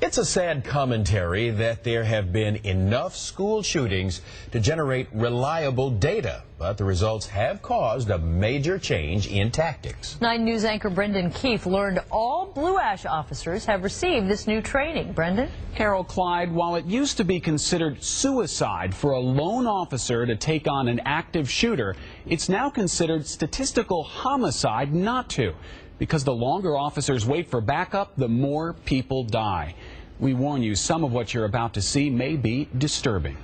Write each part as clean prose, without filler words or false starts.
It's a sad commentary that there have been enough school shootings to generate reliable data, but the results have caused a major change in tactics. 9 News anchor Brendan Keefe learned all Blue Ash officers have received this new training. Brendan? Carol Clyde, while it used to be considered suicide for a lone officer to take on an active shooter, it's now considered statistical homicide not to. Because the longer officers wait for backup, the more people die. We warn you, some of what you're about to see may be disturbing.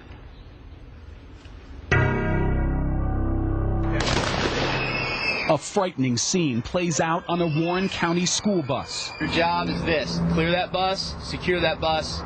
A frightening scene plays out on a Warren County school bus. Your job is this: clear that bus, secure that bus,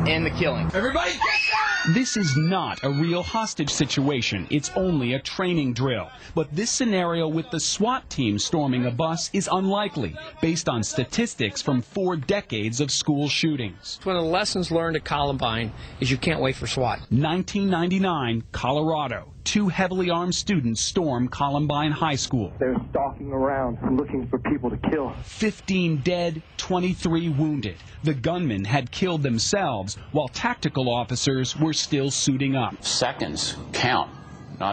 end the killing. Everybody get down! This is not a real hostage situation. It's only a training drill. But this scenario with the SWAT team storming a bus is unlikely, based on statistics from 4 decades of school shootings. One of the lessons learned at Columbine is you can't wait for SWAT. 1999, Colorado. 2 heavily armed students storm Columbine High School. They're stalking around looking for people to kill. 15 dead, 23 wounded. The gunmen had killed themselves while tactical officers were still suiting up. Seconds count.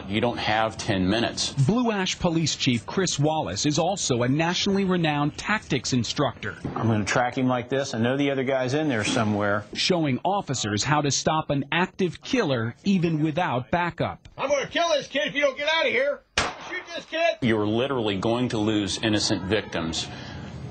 You don't have 10 minutes. Blue Ash Police Chief Chris Wallace is also a nationally renowned tactics instructor. I'm going to track him like this. I know the other guy's in there somewhere. Showing officers how to stop an active killer even without backup. I'm going to kill this kid if you don't get out of here. Shoot this kid. You're literally going to lose innocent victims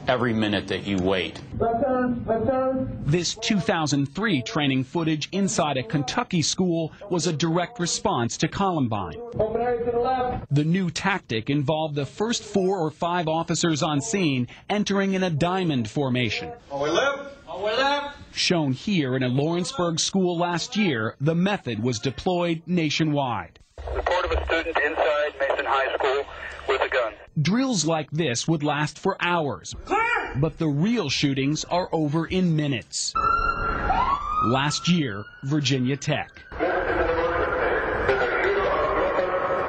every minute that you wait. Left turn. This 2003 training footage inside a Kentucky school was a direct response to Columbine. Open area to the left. The new tactic involved the first 4 or 5 officers on scene entering in a diamond formation. All the way left. All the way left. Shown here in a Lawrenceburg school last year, the method was deployed nationwide. Report of a student inside Mason High School with a gun. Drills like this would last for hours, but the real shootings are over in minutes. Last year, Virginia Tech.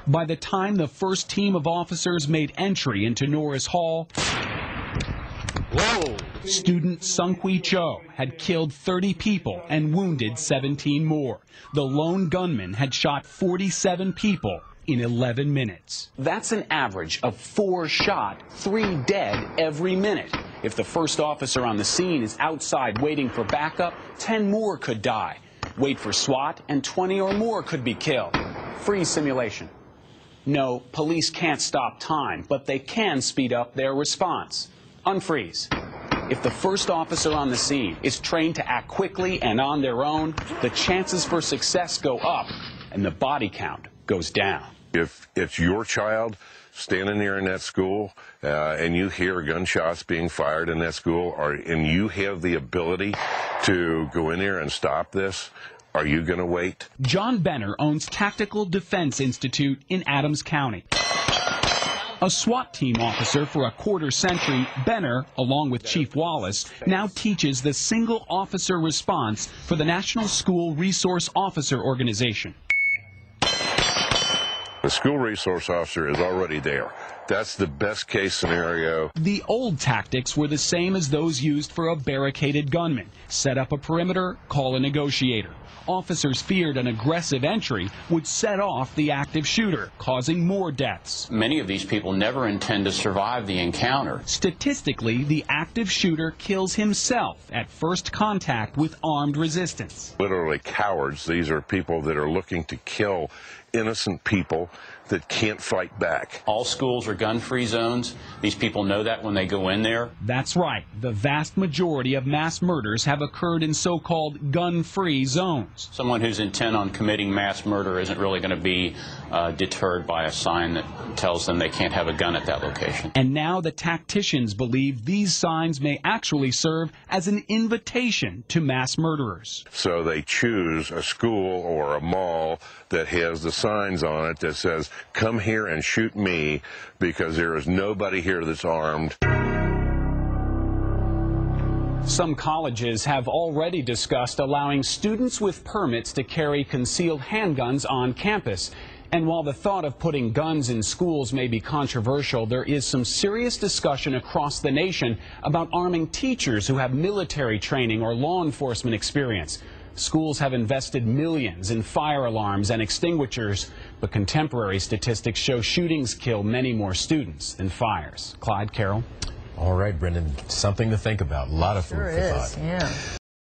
By the time the first team of officers made entry into Norris Hall, student Sung-Hui Cho had killed 30 people and wounded 17 more. The lone gunman had shot 47 people in 11 minutes. That's an average of 4 shot, 3 dead every minute. If the first officer on the scene is outside waiting for backup, 10 more could die. Wait for SWAT, and 20 or more could be killed. Freeze simulation. No, police can't stop time, but they can speed up their response. Unfreeze. If the first officer on the scene is trained to act quickly and on their own, the chances for success go up and the body count goes down. If it's your child standing there in that school and you hear gunshots being fired in that school, and you have the ability to go in there and stop this, are you going to wait? John Benner owns Tactical Defense Institute in Adams County. A SWAT team officer for a quarter century, Benner, along with Chief Wallace, now teaches the single officer response for the National School Resource Officer Organization. The school resource officer is already there. That's the best case scenario. The old tactics were the same as those used for a barricaded gunman. Set up a perimeter, call a negotiator. Officers feared an aggressive entry would set off the active shooter, causing more deaths. Many of these people never intend to survive the encounter. Statistically, the active shooter kills himself at first contact with armed resistance. Literally cowards. These are people that are looking to kill innocent people that can't fight back. All schools are gun-free zones. These people know that when they go in there. That's right. The vast majority of mass murders have occurred in so-called gun-free zones. Someone who's intent on committing mass murder isn't really going to be deterred by a sign that tells them they can't have a gun at that location. And now the tacticians believe these signs may actually serve as an invitation to mass murderers. So they choose a school or a mall that has the signs on it that says, "Come here and shoot me because there is nobody here that's armed." Some colleges have already discussed allowing students with permits to carry concealed handguns on campus. And while the thought of putting guns in schools may be controversial, there is some serious discussion across the nation about arming teachers who have military training or law enforcement experience. Schools have invested millions in fire alarms and extinguishers, but contemporary statistics show shootings kill many more students than fires. Clyde, Carol. All right, Brendan, something to think about. A lot of food for thought. Yeah.